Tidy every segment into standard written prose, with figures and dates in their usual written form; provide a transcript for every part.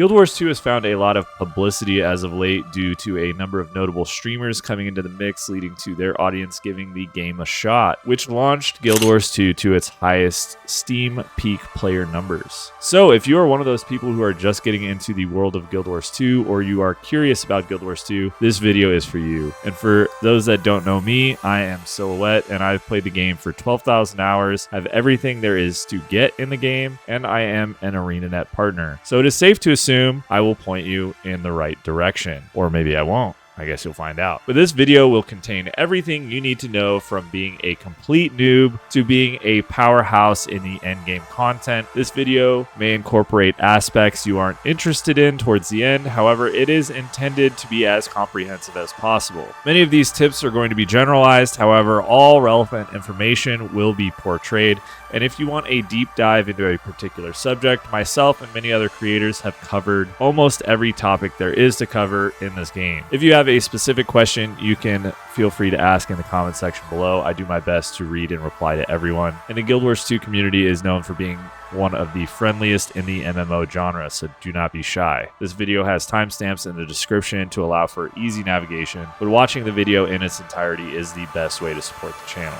Guild Wars 2 has found a lot of publicity as of late due to a number of notable streamers coming into the mix, leading to their audience giving the game a shot, which launched Guild Wars 2 to its highest Steam peak player numbers. So if you are one of those people who are just getting into the world of Guild Wars 2, or you are curious about Guild Wars 2, this video is for you. And for those that don't know me, I am Silhouette, and I've played the game for 12,000 hours, have everything there is to get in the game, and I am an ArenaNet partner. So it is safe to assume I will point you in the right direction. Or maybe I won't. I guess you'll find out. But this video will contain everything you need to know, from being a complete noob to being a powerhouse in the endgame content. This video may incorporate aspects you aren't interested in towards the end. However, it is intended to be as comprehensive as possible. Many of these tips are going to be generalized. However, all relevant information will be portrayed. And if you want a deep dive into a particular subject, myself and many other creators have covered almost every topic there is to cover in this game. If you have a specific question, you can feel free to ask in the comment section below. I do my best to read and reply to everyone. And the Guild Wars 2 community is known for being one of the friendliest in the MMO genre, so do not be shy. This video has timestamps in the description to allow for easy navigation, but watching the video in its entirety is the best way to support the channel.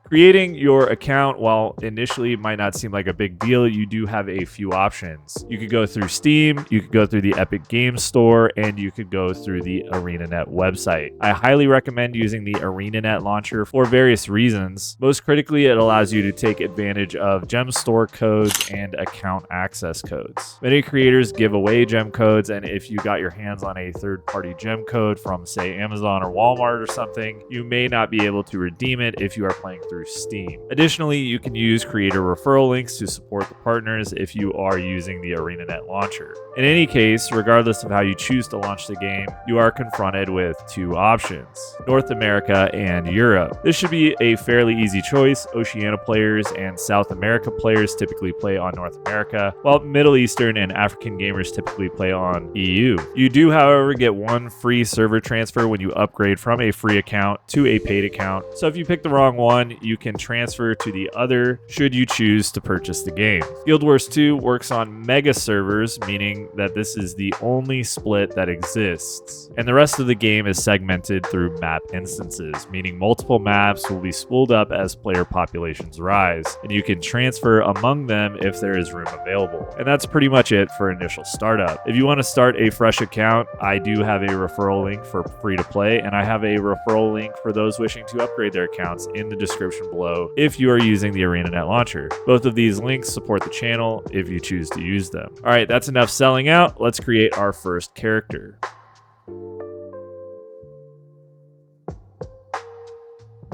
Creating your account, while initially it might not seem like a big deal, you do have a few options. You could go through Steam, you could go through the Epic Games Store, and you could go through the ArenaNet website. I highly recommend using the ArenaNet launcher for various reasons. Most critically, it allows you to take advantage of gem store codes and account access codes. Many creators give away gem codes, and if you got your hands on a third-party gem code from, say, Amazon or Walmart or something, you may not be able to redeem it if you are playing through Steam. Additionally, you can use creator referral links to support the partners if you are using the ArenaNet launcher. In any case, regardless of how you choose to launch the game, you are confronted with two options: North America and Europe. This should be a fairly easy choice. Oceania players and South America players typically play on North America, while Middle Eastern and African gamers typically play on EU. You do, however, get one free server transfer when you upgrade from a free account to a paid account. So if you pick the wrong one, you can transfer to the other should you choose to purchase the game. Guild Wars 2 works on mega servers, meaning that this is the only split that exists, and the rest of the game is segmented through map instances, meaning multiple maps will be spooled up as player populations rise, and you can transfer among them if there is room available. And that's pretty much it for initial startup. If you want to start a fresh account, I do have a referral link for free to play, and I have a referral link for those wishing to upgrade their accounts in the description below if you are using the ArenaNet launcher. Both of these links support the channel if you choose to use them. All right, that's enough selling out. Let's create our first character.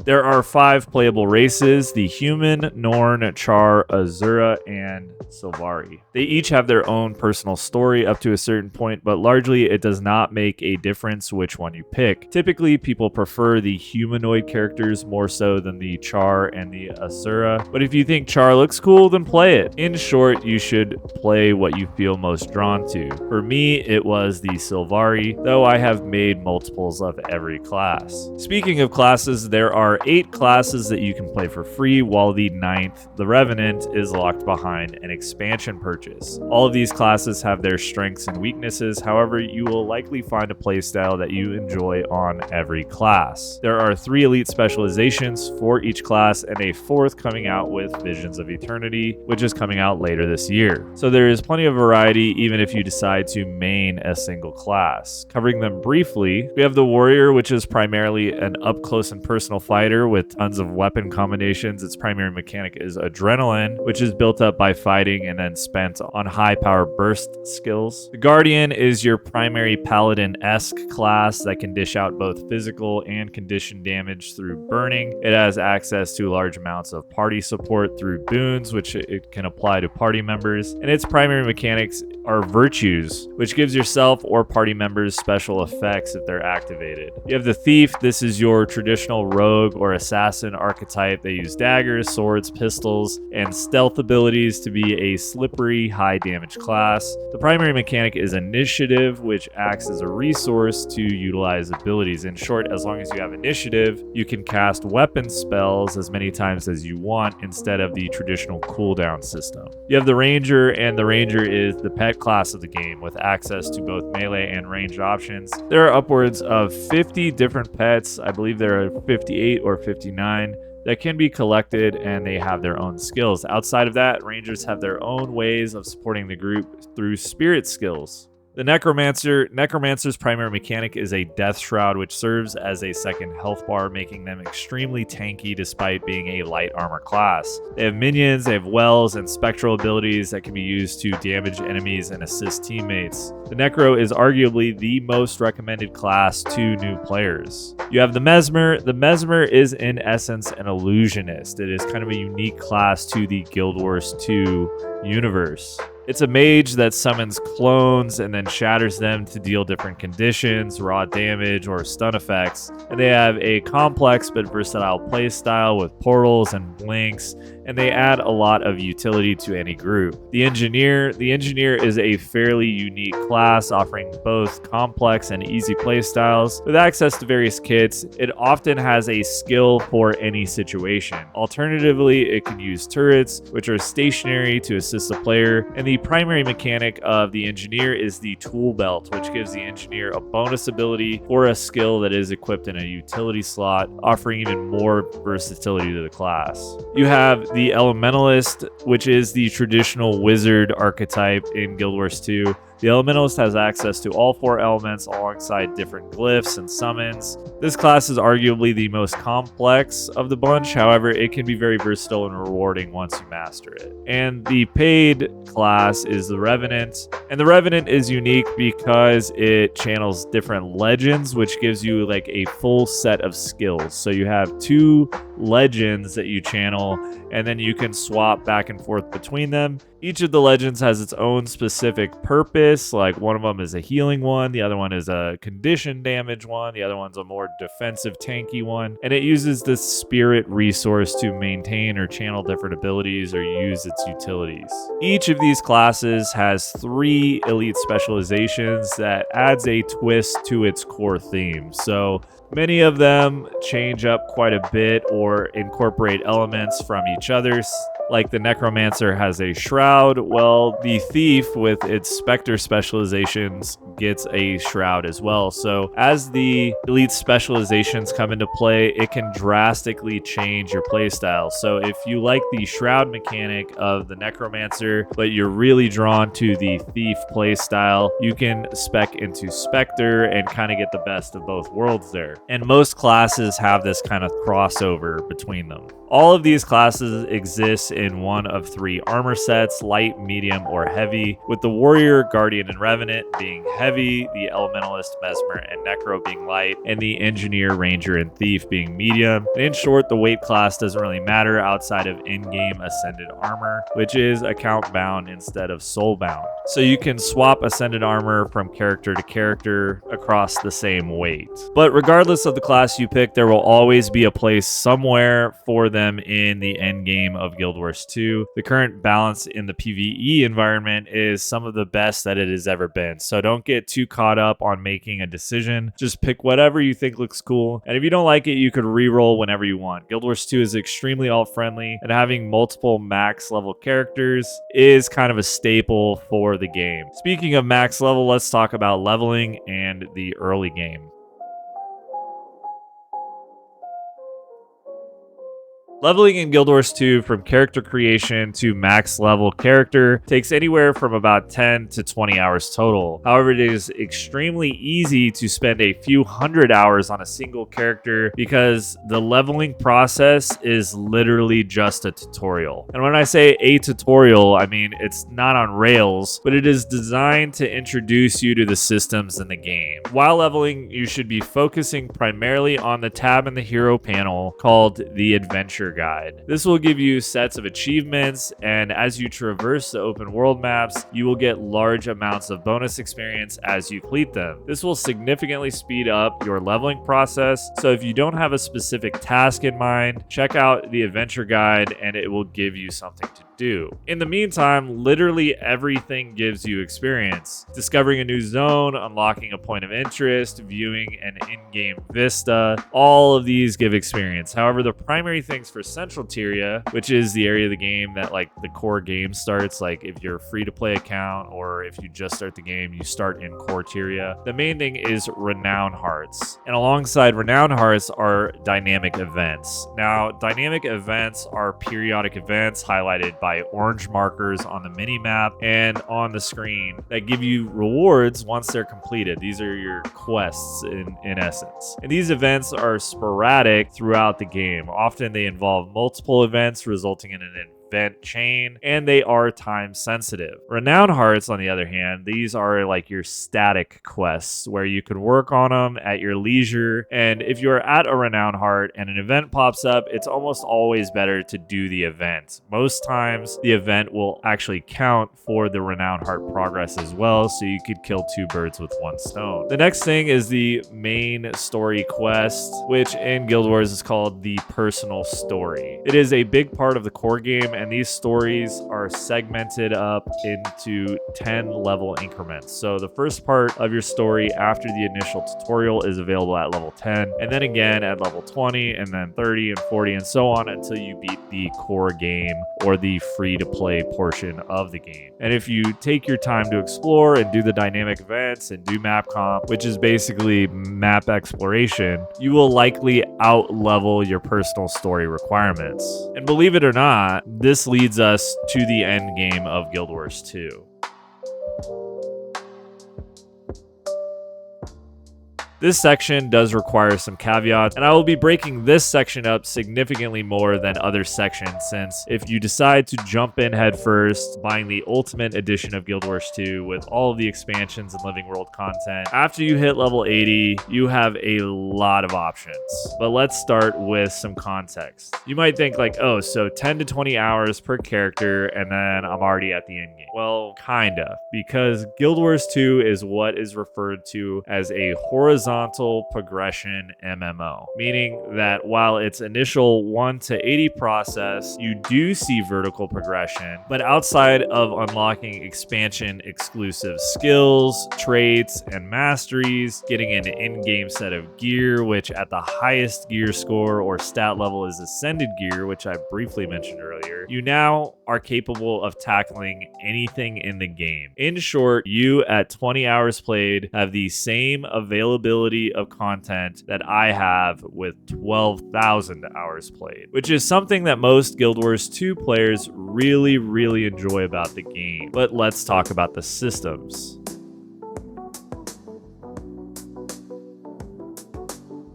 There are 5 playable races: the Human, Norn, Char, Azura, and Sylvari. They each have their own personal story up to a certain point, but largely it does not make a difference which one you pick. Typically, people prefer the humanoid characters more so than the Char and the Azura, but if you think Char looks cool, then play it. In short, you should play what you feel most drawn to. For me, it was the Sylvari, though I have made multiples of every class. Speaking of classes, there are 8 classes that you can play for free, while the 9th, the Revenant, is locked behind an expansion purchase. All of these classes have their strengths and weaknesses. However, you will likely find a playstyle that you enjoy on every class. There are 3 elite specializations for each class, and a 4th coming out with Visions of Eternity, which is coming out later this year. So there is plenty of variety even if you decide to main a single class. Covering them briefly, we have the Warrior, which is primarily an up-close and personal fighter with tons of weapon combinations. Its primary mechanic is Adrenaline, which is built up by fighting and then spent on high power burst skills. The Guardian is your primary Paladin-esque class that can dish out both physical and condition damage through burning. It has access to large amounts of party support through Boons, which it can apply to party members, and its primary mechanics are virtues, which gives yourself or party members special effects if they're activated. You have the thief. This is your traditional rogue or assassin archetype. They use daggers, swords, pistols, and stealth abilities to be a slippery, high damage class. The primary mechanic is initiative, which acts as a resource to utilize abilities. In short, as long as you have initiative, you can cast weapon spells as many times as you want instead of the traditional cooldown system. You have the ranger, and the ranger is the pet class of the game with access to both melee and ranged options. There are upwards of 50 different pets. I believe there are 58 or 59 that can be collected, and they have their own skills. Outside of that, rangers have their own ways of supporting the group through spirit skills. The Necromancer's primary mechanic is a Death Shroud, which serves as a second health bar, making them extremely tanky despite being a light armor class. They have minions, they have wells, and spectral abilities that can be used to damage enemies and assist teammates. The Necro is arguably the most recommended class to new players. You have the Mesmer. The Mesmer is in essence an illusionist. It is kind of a unique class to the Guild Wars 2 universe. It's a mage that summons clones and then shatters them to deal different conditions, raw damage, or stun effects. And they have a complex but versatile playstyle with portals and blinks, and they add a lot of utility to any group. The Engineer is a fairly unique class, offering both complex and easy playstyles. With access to various kits, it often has a skill for any situation. Alternatively, it can use turrets, which are stationary to assist the player, and the primary mechanic of the Engineer is the Tool Belt, which gives the Engineer a bonus ability for a skill that is equipped in a utility slot, offering even more versatility to the class. You have the Elementalist, which is the traditional wizard archetype in Guild Wars 2. The Elementalist has access to all 4 elements alongside different glyphs and summons. This class is arguably the most complex of the bunch, however, it can be very versatile and rewarding once you master it. And the paid class is the Revenant, and the Revenant is unique because it channels different legends, which gives you like a full set of skills. So you have 2 legends that you channel, and then you can swap back and forth between them. Each of the legends has its own specific purpose, like one of them is a healing one, the other one is a condition damage one, the other one's a more defensive tanky one, and it uses this spirit resource to maintain or channel different abilities or use its utilities. Each of these classes has 3 elite specializations that adds a twist to its core theme. So many of them change up quite a bit or incorporate elements from each other's. Like the Necromancer has a shroud, well, the Thief with its Spectre specializations gets a shroud as well. So as the elite specializations come into play, it can drastically change your playstyle. So if you like the shroud mechanic of the Necromancer, but you're really drawn to the Thief playstyle, you can spec into Spectre and kind of get the best of both worlds there. And most classes have this kind of crossover between them. All of these classes exist in one of 3 armor sets, light, medium, or heavy, with the Warrior, Guardian, and Revenant being heavy, the Elementalist, Mesmer, and Necro being light, and the Engineer, Ranger, and Thief being medium. And in short, the weight class doesn't really matter outside of in-game Ascended armor, which is account bound instead of soul bound. So you can swap Ascended armor from character to character across the same weight. But regardless of the class you pick, there will always be a place somewhere for them in the end game of Guild Wars 2. The current balance in the PvE environment is some of the best that it has ever been. So don't get too caught up on making a decision. Just pick whatever you think looks cool. And if you don't like it, you could reroll whenever you want. Guild Wars 2 is extremely alt-friendly, and having multiple max level characters is kind of a staple for the game. Speaking of max level, let's talk about leveling and the early game. Leveling in Guild Wars 2 from character creation to max level character takes anywhere from about 10 to 20 hours total. However, it is extremely easy to spend a few hundred hours on a single character because the leveling process is literally just a tutorial. And when I say a tutorial, I mean it's not on rails, but it is designed to introduce you to the systems in the game. While leveling, you should be focusing primarily on the tab in the hero panel called the Adventure Adventure Guide. This will give you sets of achievements, and as you traverse the open world maps, you will get large amounts of bonus experience as you complete them. This will significantly speed up your leveling process, so if you don't have a specific task in mind, check out the Adventure Guide and it will give you something to do. In the meantime, literally everything gives you experience. Discovering a new zone, unlocking a point of interest, viewing an in-game vista, all of these give experience. However, the primary things for Central Tyria, which is the area of the game that like the core game starts, like if you're free to play account or if you just start the game, you start in core Tyria. The main thing is Renown Hearts. And alongside Renown Hearts are dynamic events. Now, dynamic events are periodic events highlighted by orange markers on the mini map and on the screen that give you rewards once they're completed. These are your quests in essence. And these events are sporadic throughout the game. Often they involve multiple events resulting in an event chain, and they are time sensitive. Renown Hearts, on the other hand, these are like your static quests where you can work on them at your leisure. And if you're at a Renown Heart and an event pops up, it's almost always better to do the event. Most times the event will actually count for the Renown Heart progress as well, so you could kill two birds with one stone. The next thing is the main story quest, which in Guild Wars is called the personal story. It is a big part of the core game, and these stories are segmented up into 10 level increments. So the first part of your story after the initial tutorial is available at level 10, and then again at level 20, and then 30 and 40 and so on until you beat the core game or the free to play portion of the game. And if you take your time to explore and do the dynamic events and do map comp, which is basically map exploration, you will likely out level your personal story requirements. And believe it or not, this leads us to the end game of Guild Wars 2. This section does require some caveats, and I will be breaking this section up significantly more than other sections, since if you decide to jump in headfirst, buying the Ultimate Edition of Guild Wars 2 with all of the expansions and Living World content, after you hit level 80, you have a lot of options. But let's start with some context. You might think like, oh, so 10 to 20 hours per character, and then I'm already at the end game. Well, kinda, because Guild Wars 2 is what is referred to as a horizontal progression MMO, meaning that while its initial 1 to 80 process, you do see vertical progression, but outside of unlocking expansion exclusive skills, traits, and masteries, getting an in-game set of gear, which at the highest gear score or stat level is Ascended gear, which I briefly mentioned earlier, you now are capable of tackling anything in the game. In short, you at 20 hours played have the same availability of content that I have with 12,000 hours played, which is something that most Guild Wars 2 players really enjoy about the game. But let's talk about the systems.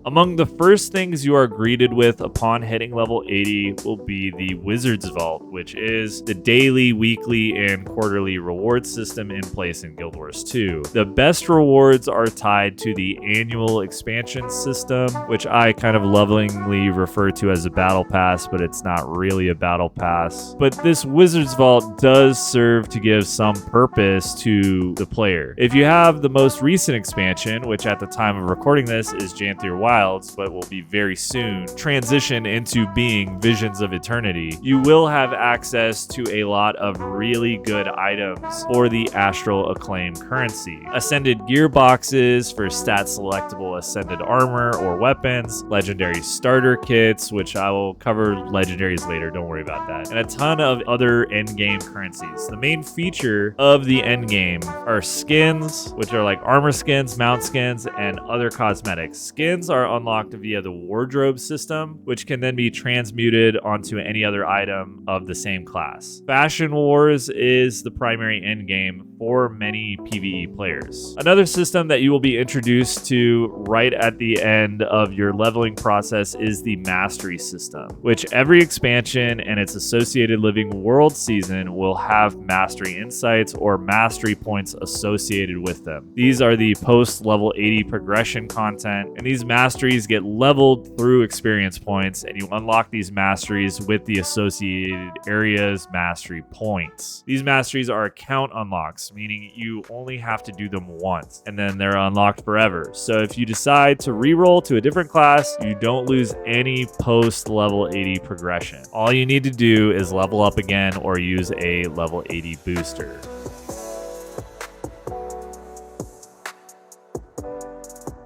Among the first things you are greeted with upon hitting level 80 will be the Wizard's Vault, which is the daily, weekly, and quarterly reward system in place in Guild Wars 2. The best rewards are tied to the annual expansion system, which I kind of lovingly refer to as a battle pass, but it's not really a battle pass. But this Wizard's Vault does serve to give some purpose to the player. If you have the most recent expansion, which at the time of recording this is Janthier Wilds, but will be very soon, transition into being Visions of Eternity, you will have access to a lot of really good items for the Astral Acclaim currency. Ascended gear boxes for stat selectable Ascended armor or weapons, legendary starter kits, which I will cover legendaries later, don't worry about that, and a ton of other endgame currencies. The main feature of the endgame are skins, which are like armor skins, mount skins, and other cosmetics. Skins are unlocked via the wardrobe system, which can then be transmuted onto any other item of the same class. Fashion Wars is the primary endgame for many PvE players. Another system that you will be introduced to right at the end of your leveling process is the mastery system, which every expansion and its associated living world season will have mastery insights or mastery points associated with them. These are the post level 80 progression content, and these masteries get leveled through experience points, and you unlock these masteries with the associated areas mastery points. These masteries are account unlocks, meaning you only have to do them once and then they're unlocked forever. So if you decide to reroll to a different class, you don't lose any post level 80 progression. All you need to do is level up again or use a level 80 booster.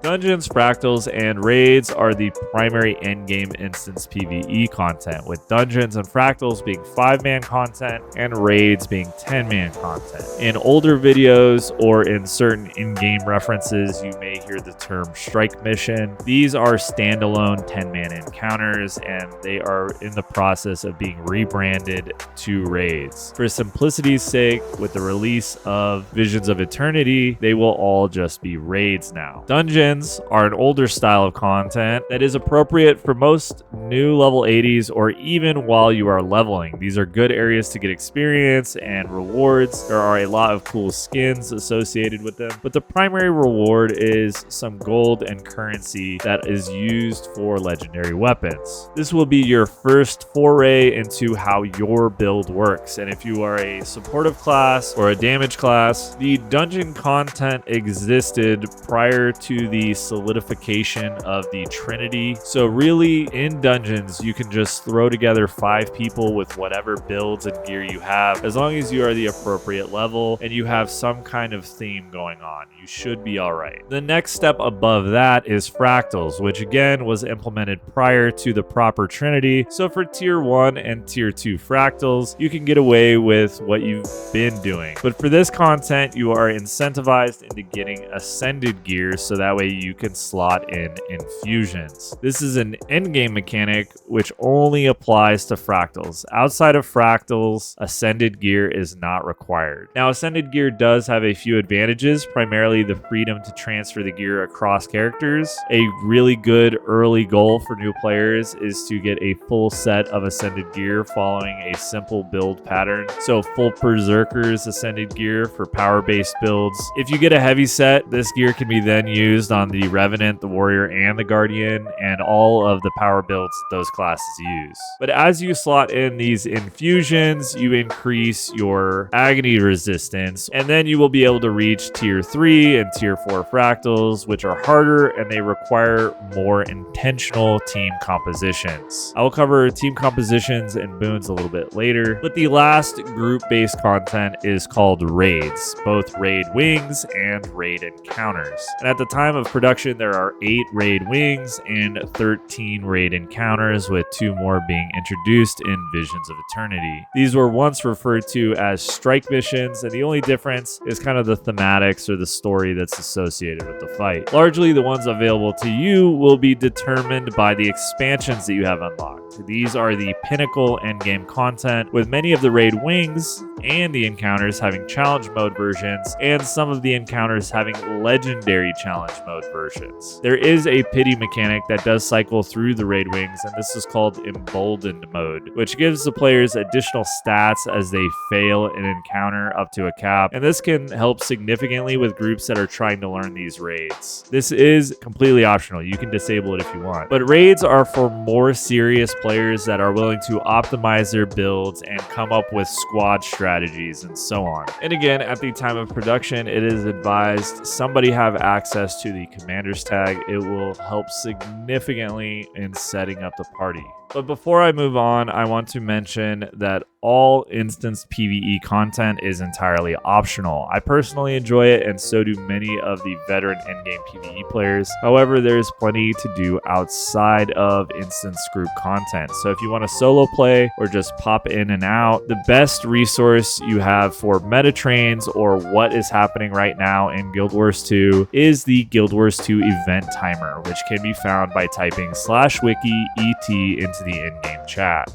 Dungeons, fractals, and raids are the primary endgame instance PvE content, with dungeons and fractals being 5-man content and raids being 10-man content. In older videos or in certain in-game references, you may hear the term strike mission. These are standalone 10-man encounters, and they are in the process of being rebranded to raids. For simplicity's sake, with the release of Visions of Eternity, they will all just be raids now. Dungeons are an older style of content that is appropriate for most new level 80s or even while you are leveling. These are good areas to get experience and rewards. There are a lot of cool skins associated with them, but the primary reward is some gold and currency that is used for legendary weapons. This will be your first foray into how your build works, and if you are a supportive class or a damage class, the dungeon content existed prior to the solidification of the Trinity. So really, in dungeons, you can just throw together 5 people with whatever builds and gear you have. As long as you are the appropriate level and you have some kind of theme going on, you should be all right. The next step above that is fractals, which again was implemented prior to the proper Trinity. So for tier 1 and tier 2 fractals, you can get away with what you've been doing. But for this content, you are incentivized into getting ascended gear, so that way you can slot in infusions. This is an endgame mechanic which only applies to fractals. Outside of fractals, ascended gear is not required. Now, ascended gear does have a few advantages, primarily the freedom to transfer the gear across characters. A really good early goal for new players is to get a full set of ascended gear following a simple build pattern. So full berserkers ascended gear for power-based builds. If you get a heavy set, this gear can be then used on the Revenant, the Warrior, and the Guardian, and all of the power builds those classes use. But as you slot in these infusions, you increase your agony resistance, and then you will be able to reach tier 3 and tier 4 fractals, which are harder and they require more intentional team compositions. I will cover team compositions and boons a little bit later, but the last group-based content is called raids, both raid wings and raid encounters. And at the time of production, there are 8 raid wings and 13 raid encounters, with 2 more being introduced in Visions of Eternity. These were once referred to as strike missions, and the only difference is kind of the thematics or the story that's associated with the fight. Largely, the ones available to you will be determined by the expansions that you have unlocked. These are the pinnacle endgame content, with many of the raid wings and the encounters having challenge mode versions, and some of the encounters having legendary challenge mode versions. There is a pity mechanic that does cycle through the raid wings, and this is called emboldened mode, which gives the players additional stats as they fail an encounter up to a cap, and this can help significantly with groups that are trying to learn these raids. This is completely optional. You can disable it if you want. But raids are for more serious players that are willing to optimize their builds and come up with squad strategies and so on. And again, at the time of production, it is advised somebody have access to the commander's tag. It will help significantly in setting up the party. But before I move on, I want to mention that all instance PvE content is entirely optional. I personally enjoy it, and so do many of the veteran endgame PvE players. However, there is plenty to do outside of instance group content. So if you want to solo play or just pop in and out, the best resource you have for meta trains or what is happening right now in Guild Wars 2 is the Guild Wars 2 event timer, which can be found by typing /wiki ET into the in-game chat.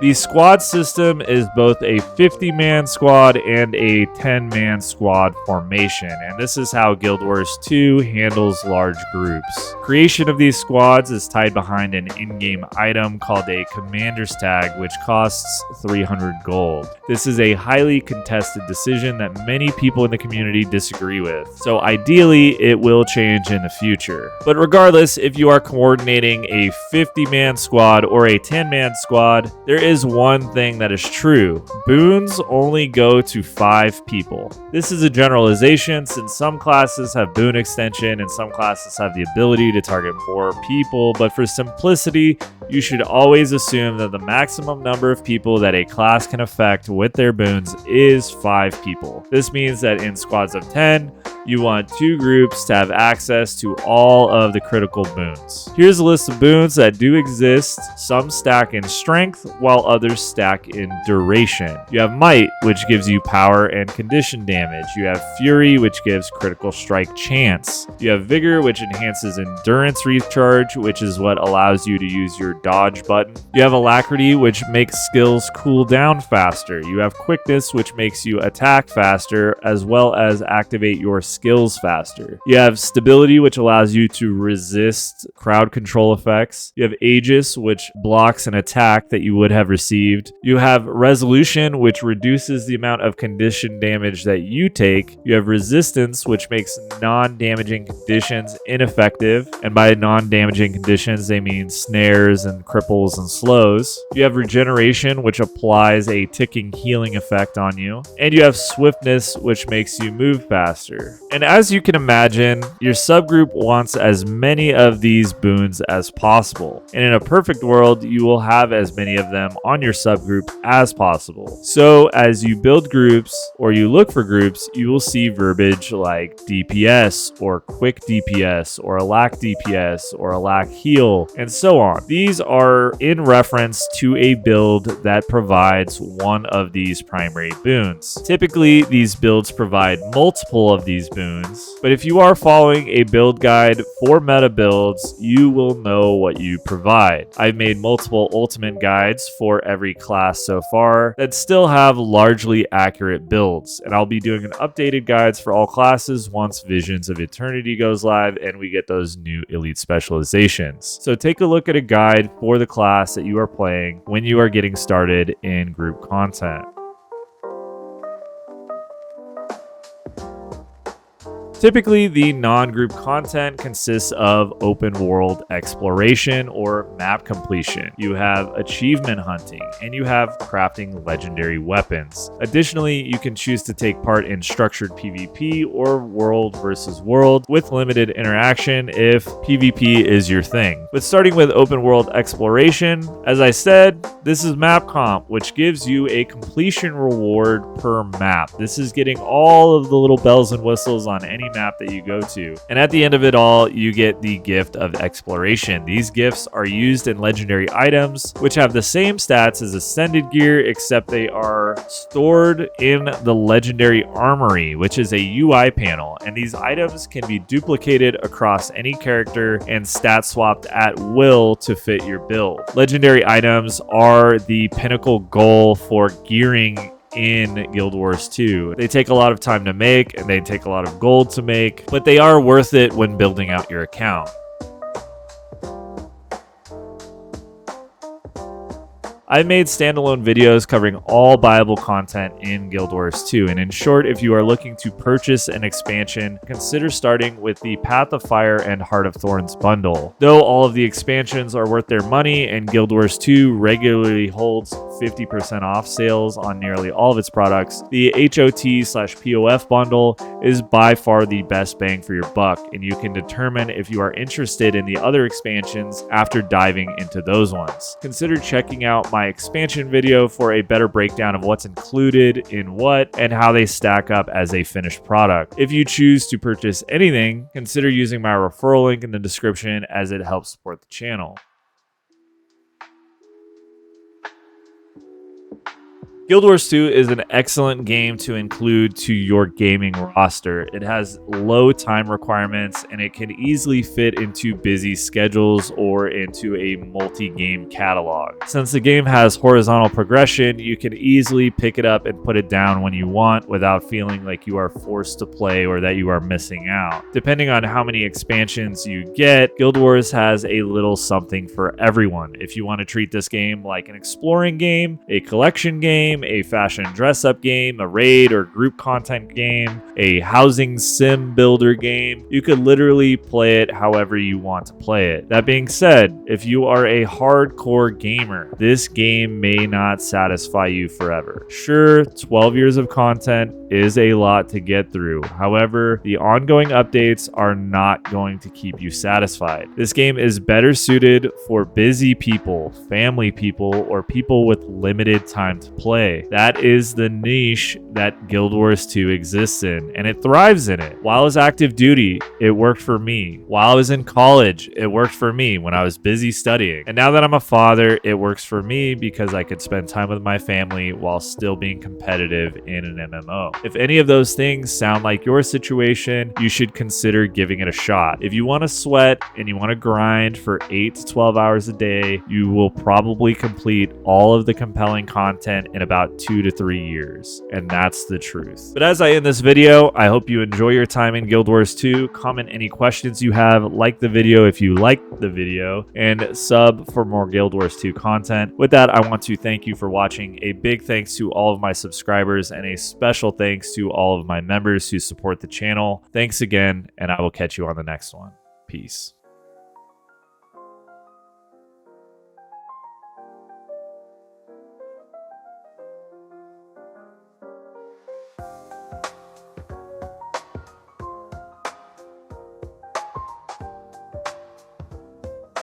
The squad system is both a 50-man squad and a 10-man squad formation, and this is how Guild Wars 2 handles large groups. Creation of these squads is tied behind an in-game item called a commander's tag, which costs 300 gold. This is a highly contested decision that many people in the community disagree with, so ideally it will change in the future. But regardless, if you are coordinating a 50-man squad or a 10-man squad, there is one thing that is true. Boons only go to 5 people. This is a generalization since some classes have boon extension and some classes have the ability to target more people, but for simplicity, you should always assume that the maximum number of people that a class can affect with their boons is 5 people. This means that in squads of 10, you want 2 groups to have access to all of the critical boons. Here's a list of boons that do exist. Some stack in strength, while others stack in duration. You have Might, which gives you power and condition damage. You have Fury, which gives critical strike chance. You have Vigor, which enhances endurance recharge, which is what allows you to use your dodge button. You have Alacrity, which makes skills cool down faster. You have Quickness, which makes you attack faster, as well as activate your skills faster. You have Stability, which allows you to resist crowd control effects. You have Aegis, which blocks an attack that you would have received. You have Resolution, which reduces the amount of condition damage that you take. You have Resistance, which makes non-damaging conditions ineffective. And by non-damaging conditions, they mean snares and cripples and slows. You have Regeneration, which applies a ticking healing effect on you. And you have Swiftness, which makes you move faster. And as you can imagine, your subgroup wants as many of these boons as possible. And in a perfect world, you will have as many of them on your subgroup as possible. So as you build groups or you look for groups, you will see verbiage like DPS or quick DPS or a lack DPS or a lack heal and so on. These are in reference to a build that provides one of these primary boons. Typically, these builds provide multiple of these boons, but if you are following a build guide for meta builds, you will know what you provide. I've made multiple ultimate guides for every class so far that still have largely accurate builds, and I'll be doing an updated guides for all classes once Visions of Eternity goes live and we get those new elite specializations. So take a look at a guide for the class that you are playing when you are getting started in group content. Typically, the non-group content consists of open world exploration or map completion. You have achievement hunting, and you have crafting legendary weapons. Additionally, you can choose to take part in structured PvP or world versus world with limited interaction if PvP is your thing. But starting with open world exploration, as I said, this is map comp, which gives you a completion reward per map. This is getting all of the little bells and whistles on any map that you go to. And at the end of it all, you get the gift of exploration. These gifts are used in legendary items, which have the same stats as ascended gear, except they are stored in the legendary armory, which is a UI panel. And these items can be duplicated across any character and stat swapped at will to fit your build. Legendary items are the pinnacle goal for gearing in Guild Wars 2. They take a lot of time to make and they take a lot of gold to make, but they are worth it when building out your account. I've made standalone videos covering all buyable content in Guild Wars 2, and in short, if you are looking to purchase an expansion, consider starting with the Path of Fire and Heart of Thorns bundle. Though all of the expansions are worth their money and Guild Wars 2 regularly holds 50% off sales on nearly all of its products, the HOT/POF bundle is by far the best bang for your buck, and you can determine if you are interested in the other expansions after diving into those ones. Consider checking out my expansion video for a better breakdown of what's included in what and how they stack up as a finished product. If you choose to purchase anything, consider using my referral link in the description as it helps support the channel. Guild Wars 2 is an excellent game to include to your gaming roster. It has low time requirements and it can easily fit into busy schedules or into a multi-game catalog. Since the game has horizontal progression, you can easily pick it up and put it down when you want without feeling like you are forced to play or that you are missing out. Depending on how many expansions you get, Guild Wars has a little something for everyone. If you want to treat this game like an exploring game, a collection game, a fashion dress-up game, a raid or group content game, a housing sim builder game, you could literally play it however you want to play it. That being said, if you are a hardcore gamer, this game may not satisfy you forever. Sure, 12 years of content is a lot to get through. However, the ongoing updates are not going to keep you satisfied. This game is better suited for busy people, family people, or people with limited time to play. That is the niche that Guild Wars 2 exists in, and it thrives in it. While I was active duty, it worked for me. While I was in college, it worked for me when I was busy studying. And now that I'm a father, it works for me because I could spend time with my family while still being competitive in an MMO. If any of those things sound like your situation, you should consider giving it a shot. If you want to sweat and you want to grind for 8 to 12 hours a day, you will probably complete all of the compelling content in about 2 to 3 years. And that's the truth. But as I end this video, I hope you enjoy your time in Guild Wars 2. Comment any questions you have, like the video if you liked the video, and sub for more Guild Wars 2 content. With that, I want to thank you for watching. A big thanks to all of my subscribers and a special thanks to all of my members who support the channel. Thanks again, and I will catch you on the next one. Peace.